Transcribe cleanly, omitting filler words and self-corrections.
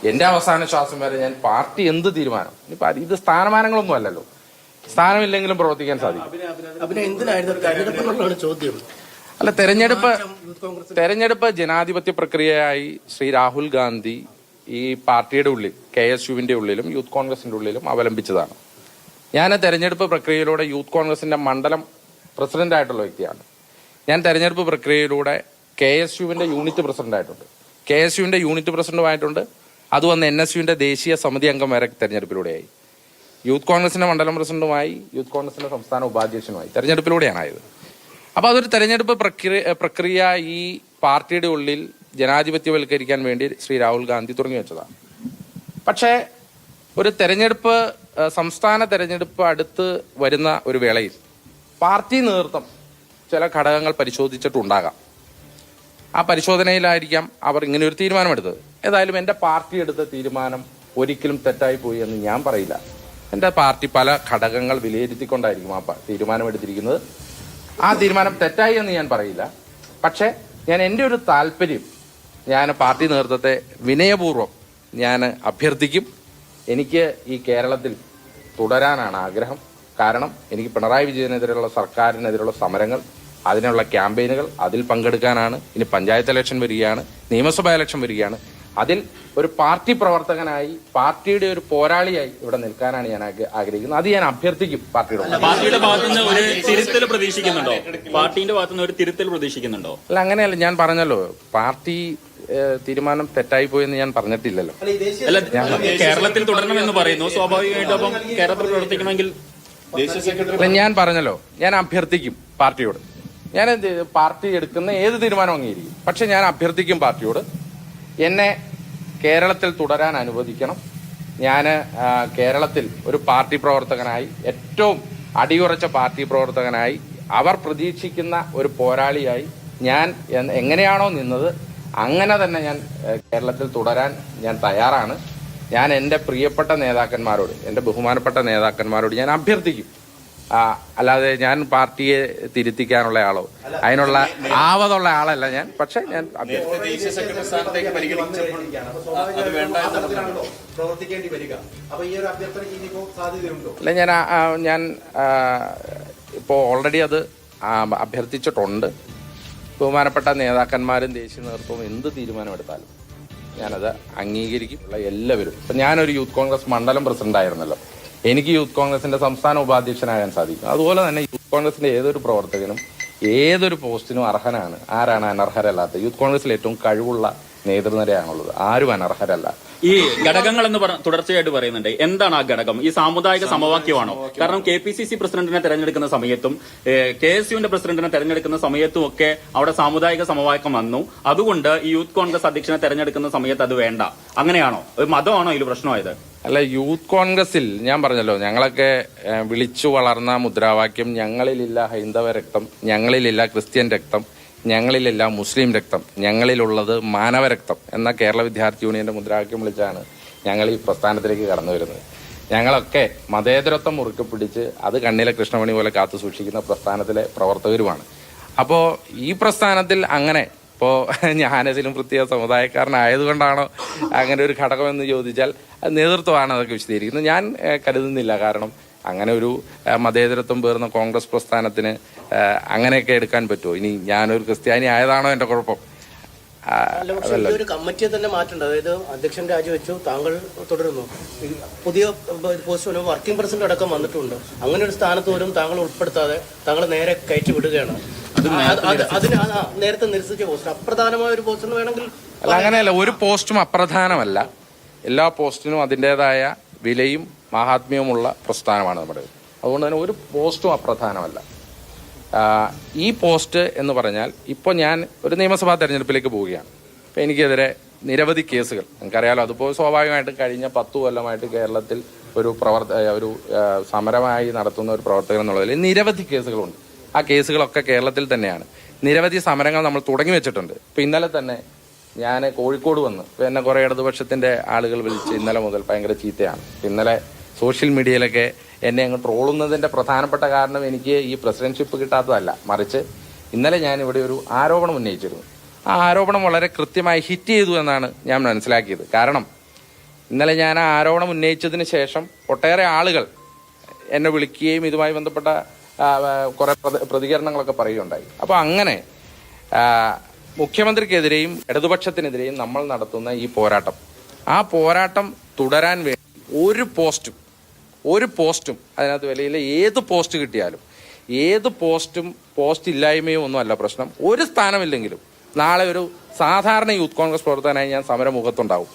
എന്റെ അവസാന ശ്വാസം വരെ ഞാൻ പാർട്ടി എന്ത് തീരുമാനം, ഇനിയിപ്പോ ഇത് സ്ഥാനമാനങ്ങളൊന്നും അല്ലല്ലോ, സ്ഥാനമില്ലെങ്കിലും പ്രവർത്തിക്കാൻ സാധിക്കും. ചോദ്യം അല്ല, തെരഞ്ഞെടുപ്പ് ജനാധിപത്യ പ്രക്രിയയായി ശ്രീ രാഹുൽ ഗാന്ധി ഈ പാർട്ടിയുടെ ഉള്ളിൽ KSUവിന്റെ ഉള്ളിലും യൂത്ത് കോൺഗ്രസിന്റെ ഉള്ളിലും അവലംബിച്ചതാണ്. ഞാൻ തെരഞ്ഞെടുപ്പ് പ്രക്രിയയിലൂടെ യൂത്ത് കോൺഗ്രസിന്റെ മണ്ഡലം പ്രസിഡന്റ് ആയിട്ടുള്ള വ്യക്തിയാണ്. ഞാൻ തെരഞ്ഞെടുപ്പ് പ്രക്രിയയിലൂടെ KSUവിന്റെ യൂണിറ്റ് പ്രസിഡന്റായിട്ടുണ്ട്, KSUവിന്റെ യൂണിറ്റ് പ്രസിഡന്റുമായിട്ടുണ്ട്. അത് വന്ന് NSUവിന്റെ ദേശീയ സമിതി അംഗം വരെ തെരഞ്ഞെടുപ്പിലൂടെയായി. യൂത്ത് കോൺഗ്രസിന്റെ മണ്ഡലം പ്രസിഡന്റുമായി, യൂത്ത് കോൺഗ്രസിന്റെ സംസ്ഥാന ഉപാധ്യക്ഷനുമായി തെരഞ്ഞെടുപ്പിലൂടെയാണ് ആയത്. അപ്പൊ അതൊരു തെരഞ്ഞെടുപ്പ് പ്രക്രിയ ഈ പാർട്ടിയുടെ ഉള്ളിൽ ജനാധിപത്യവൽക്കരിക്കാൻ വേണ്ടി ശ്രീ രാഹുൽ ഗാന്ധി തുടങ്ങി വെച്ചതാണ്. പക്ഷേ ഒരു തെരഞ്ഞെടുപ്പ്, സംസ്ഥാന തെരഞ്ഞെടുപ്പ് അടുത്ത് വരുന്ന ഒരു വേളയിൽ പാർട്ടി നേതൃത്വം ചില ഘടകങ്ങൾ പരിശോധിച്ചിട്ടുണ്ടാകാം. ആ പരിശോധനയിലായിരിക്കാം അവർ ഇങ്ങനെ ഒരു തീരുമാനമെടുത്തത്. ഏതായാലും എന്റെ പാർട്ടി എടുത്ത തീരുമാനം ഒരിക്കലും തെറ്റായി പോയി എന്ന് ഞാൻ പറയില്ല. എന്റെ പാർട്ടി പല ഘടകങ്ങൾ വിലയിരുത്തിക്കൊണ്ടായിരിക്കും ആ തീരുമാനമെടുത്തിരിക്കുന്നത്. ആ തീരുമാനം തെറ്റായി എന്ന് ഞാൻ പറയില്ല. പക്ഷെ ഞാൻ എൻ്റെ ഒരു താല്പര്യം, ഞാൻ പാർട്ടി നേതൃത്വത്തെ വിനയപൂർവ്വം ഞാൻ അഭ്യർത്ഥിക്കും. എനിക്ക് ഈ കേരളത്തിൽ തുടരാനാണ് ആഗ്രഹം. കാരണം എനിക്ക് പിണറായി വിജയനെതിരെയുള്ള സർക്കാരിനെതിരെയുള്ള സമരങ്ങൾ, അതിനുള്ള ക്യാമ്പയിനുകൾ, അതിൽ പങ്കെടുക്കാനാണ്. ഇനി പഞ്ചായത്ത് ഇലക്ഷൻ വരികയാണ്, നിയമസഭാ ഇലക്ഷൻ വരികയാണ്. അതിൽ ഒരു പാർട്ടി പ്രവർത്തകനായി, പാർട്ടിയുടെ ഒരു പോരാളിയായി ഇവിടെ നിൽക്കാനാണ് ഞാൻ ആഗ്രഹിക്കുന്നത്. അത് ഞാൻ അഭ്യർത്ഥിക്കും പാർട്ടിയുടെ ഭാഗത്തുനിന്ന് ഒരു തിരുത്തൽ പ്രതീക്ഷിക്കുന്നുണ്ടോ? പാർട്ടിയുടെ ഭാഗത്തുനിന്ന് ഒരു തിരുത്തൽ പ്രതീക്ഷിക്കുന്നുണ്ടോ? അല്ല, അങ്ങനെയല്ല. ഞാൻ പറഞ്ഞല്ലോ, പാർട്ടി തീരുമാനം തെറ്റായി പോയെന്ന് ഞാൻ പറഞ്ഞിട്ടില്ലല്ലോ. അല്ല, കേരളത്തിൽ തുടരണമെന്ന് പറയുന്നു. സ്വാഭാവികമായിട്ടും അപ്പം കേരളത്തിൽ പ്രവർത്തിക്കണമെങ്കിൽ ഞാൻ പറഞ്ഞല്ലോ, ഞാൻ അഭ്യർത്ഥിക്കും പാർട്ടിയോട്. ഞാൻ പാർട്ടി എടുക്കുന്ന ഏത് തീരുമാനം അംഗീകരിക്കും. പക്ഷെ ഞാൻ അഭ്യർത്ഥിക്കും പാർട്ടിയോട്, എന്നെ കേരളത്തിൽ തുടരാൻ അനുവദിക്കണം. ഞാൻ കേരളത്തിൽ ഒരു പാർട്ടി പ്രവർത്തകനായി, ഏറ്റവും അടിയുറച്ച പാർട്ടി പ്രവർത്തകനായി, അവർ പ്രതീക്ഷിക്കുന്ന ഒരു പോരാളിയായി ഞാൻ എങ്ങനെയാണോ നിന്നത് അങ്ങനെ തന്നെ ഞാൻ കേരളത്തിൽ തുടരാൻ ഞാൻ തയ്യാറാണ്. ഞാൻ എൻ്റെ പ്രിയപ്പെട്ട നേതാക്കന്മാരോട്, എൻ്റെ ബഹുമാനപ്പെട്ട നേതാക്കന്മാരോട് ഞാൻ അഭ്യർത്ഥിക്കും. അല്ലാതെ ഞാൻ പാർട്ടിയെ തിരുത്തിക്കാനുള്ള ആളോ അതിനുള്ള ആവതുള്ള ആളല്ല ഞാൻ. പക്ഷെ ഞാൻ അല്ല, ഞാൻ ഇപ്പോൾ ഓൾറെഡി അത് അഭ്യർത്ഥിച്ചിട്ടുണ്ട്. ബഹുമാനപ്പെട്ട നേതാക്കന്മാരും ദേശീയ നേതൃത്വവും എന്ത് തീരുമാനമെടുത്താലും ഞാനത് അംഗീകരിക്കും. എല്ലാവരും, ഇപ്പം ഞാനൊരു യൂത്ത് കോൺഗ്രസ് മണ്ഡലം പ്രസിഡന്റ് ആയിരുന്നല്ലോ, എനിക്ക് യൂത്ത് കോൺഗ്രസിന്റെ സംസ്ഥാന ഉപാധ്യക്ഷനാകാൻ സാധിക്കും. അതുപോലെ തന്നെ യൂത്ത് കോൺഗ്രസിന്റെ ഏതൊരു പ്രവർത്തകനും ഏതൊരു പോസ്റ്റിനും അർഹനാണ്. ആരാണ് അനർഹരല്ലാത്തത്? യൂത്ത് കോൺഗ്രസിൽ ഏറ്റവും കഴിവുള്ള നേതൃനിരയാണുള്ളത്. ആരും അനർഹരല്ല. ഈ ഘടകങ്ങൾ എന്ന് തുടർച്ചയായിട്ട് പറയുന്നുണ്ട്. എന്താണ് ആ ഘടകം? ഈ സാമുദായിക സമവാക്യമാണോ? കാരണം KPCC പ്രസിഡന്റിനെ തെരഞ്ഞെടുക്കുന്ന സമയത്തും KSUവിന്റെ പ്രസിഡന്റിനെ തെരഞ്ഞെടുക്കുന്ന സമയത്തും ഒക്കെ അവിടെ സാമുദായിക സമവാക്യം വന്നു. അതുകൊണ്ട് ഈ യൂത്ത് കോൺഗ്രസ് അധ്യക്ഷനെ തെരഞ്ഞെടുക്കുന്ന സമയത്ത് അത് വേണ്ട, അങ്ങനെയാണോ? മതമാണോ ഇതിൽ പ്രശ്നമായത്? അല്ല, യൂത്ത് കോൺഗ്രസിൽ ഞാൻ പറഞ്ഞല്ലോ, ഞങ്ങളൊക്കെ വിളിച്ചു വളർന്ന മുദ്രാവാക്യം ഞങ്ങളിലില്ല ഹൈന്ദവ രക്തം, ഞങ്ങളിലില്ല ക്രിസ്ത്യൻ രക്തം, ഞങ്ങളിലില്ല മുസ്ലിം രക്തം, ഞങ്ങളിലുള്ളത് മാനവരക്തം എന്ന കേരള വിദ്യാർത്ഥി യൂണിയന്റെ മുദ്രാവാക്യം വിളിച്ചാണ് ഞങ്ങൾ ഈ പ്രസ്ഥാനത്തിലേക്ക് കടന്നു വരുന്നത്. ഞങ്ങളൊക്കെ മതേതരത്വം മുറുക്കെ പിടിച്ച് അത് കണ്ണിലെ കൃഷ്ണമണി പോലെ കാത്തു സൂക്ഷിക്കുന്ന പ്രസ്ഥാനത്തിലെ പ്രവർത്തകരുമാണ്. അപ്പോൾ ഈ പ്രസ്ഥാനത്തിൽ അങ്ങനെ, ഇപ്പോൾ ഞാനതിലും പ്രത്യേക സമുദായക്കാരനായതുകൊണ്ടാണോ അങ്ങനെ ഒരു ഘടകമെന്ന് ചോദിച്ചാൽ നേതൃത്വമാണ് അതൊക്കെ വിശദീകരിക്കുന്നത്. ഞാൻ കരുതുന്നില്ല. കാരണം അങ്ങനെ ഒരു മതേതരത്വം പേർന്ന കോൺഗ്രസ് പ്രസ്ഥാനത്തിന് അങ്ങനെയൊക്കെ എടുക്കാൻ പറ്റുമോ? ഇനി ഞാനൊരു ക്രിസ്ത്യാനി ആയതാണോ എന്റെ കുഴപ്പം? ഒരു കമ്മിറ്റിയെ തന്നെ മാറ്റേണ്ട. അതായത് അധ്യക്ഷൻ രാജിവെച്ചു, താങ്കൾ തുടരുന്നു, പുതിയ പോസ്റ്റ് വർക്കിംഗ് പ്രസിഡന്റ് അടക്കം വന്നിട്ടുണ്ട്. അങ്ങനെ ഒരു സ്ഥാനത്ത് പോലും താങ്കൾ ഉൾപ്പെടുത്താതെ താങ്കൾ നേരെ കയറ്റി വിടുകയാണ്. അതിന് നേരത്തെ നിരസിച്ച പോസ്റ്റ് അപ്രധാനമായ ഒരു പോസ്റ്റ് എന്ന് വേണമെങ്കിൽ അല്ല, അങ്ങനെയല്ല. ഒരു പോസ്റ്റും അപ്രധാനമല്ല. എല്ലാ പോസ്റ്റിനും അതിൻ്റെതായ വിലയും മഹാത്മ്യവുമുള്ള പ്രസ്ഥാനമാണ് നമ്മുടെ. അതുകൊണ്ട് തന്നെ ഒരു പോസ്റ്റും അപ്രധാനമല്ല. ഈ പോസ്റ്റ് എന്ന് പറഞ്ഞാൽ, ഇപ്പോൾ ഞാൻ ഒരു നിയമസഭാ തെരഞ്ഞെടുപ്പിലേക്ക് പോവുകയാണ്. അപ്പോൾ എനിക്കെതിരെ നിരവധി കേസുകൾ, നിങ്ങൾക്കറിയാലോ. അതിപ്പോൾ സ്വാഭാവികമായിട്ടും കഴിഞ്ഞ 10 കൊല്ലമായിട്ട് കേരളത്തിൽ ഒരു സമരമായി നടത്തുന്ന ഒരു പ്രവർത്തകൻ എന്നുള്ളതിൽ നിരവധി കേസുകളുണ്ട്. ആ കേസുകളൊക്കെ കേരളത്തിൽ തന്നെയാണ്. നിരവധി സമരങ്ങൾ നമ്മൾ തുടങ്ങി വെച്ചിട്ടുണ്ട്. ഇപ്പം ഇന്നലെ തന്നെ ഞാൻ കോഴിക്കോട് വന്ന് എന്നെ കുറേ ഇടതുപക്ഷത്തിന്റെ ആളുകൾ വിളിച്ച് ഇന്നലെ മുതൽ ഭയങ്കര ചീത്തയാണ്. ഇന്നലെ സോഷ്യൽ മീഡിയയിലൊക്കെ എന്നെ അങ്ങ് ട്രോളുന്നതിന്റെ പ്രധാനപ്പെട്ട കാരണം എനിക്ക് ഈ പ്രസിഡന്റ്ഷിപ്പ് കിട്ടാത്തതല്ല, മറിച്ച് ഇന്നലെ ഞാൻ ഇവിടെ ഒരു ആരോപണം ഉന്നയിച്ചിരുന്നു. ആ ആരോപണം വളരെ കൃത്യമായി ഹിറ്റ് ചെയ്തു എന്നാണ് ഞാൻ മനസ്സിലാക്കിയത്. കാരണം ഇന്നലെ ഞാൻ ആ ആരോപണം ഉന്നയിച്ചതിന് ശേഷം ഒട്ടേറെ ആളുകൾ എന്നെ വിളിക്കുകയും ഇതുമായി ബന്ധപ്പെട്ട കുറെ പ്രതികരണങ്ങളൊക്കെ പറയുകയുണ്ടായി. അപ്പോൾ അങ്ങനെ മുഖ്യമന്ത്രിക്കെതിരെയും ഇടതുപക്ഷത്തിനെതിരെയും നമ്മൾ നടത്തുന്ന ഈ പോരാട്ടം, ആ പോരാട്ടം തുടരാൻ വേണ്ടി ഒരു പോസ്റ്റും അതിനകത്ത് വിലയിലെ ഏത് പോസ്റ്റ് കിട്ടിയാലും, ഏത് പോസ്റ്റ് ഇല്ലായ്മയോ ഒന്നും അല്ല പ്രശ്നം. ഒരു സ്ഥാനമില്ലെങ്കിലും നാളെ ഒരു സാധാരണ യൂത്ത് കോൺഗ്രസ് പ്രവർത്തകനായി ഞാൻ സമരമുഖത്തുണ്ടാവും.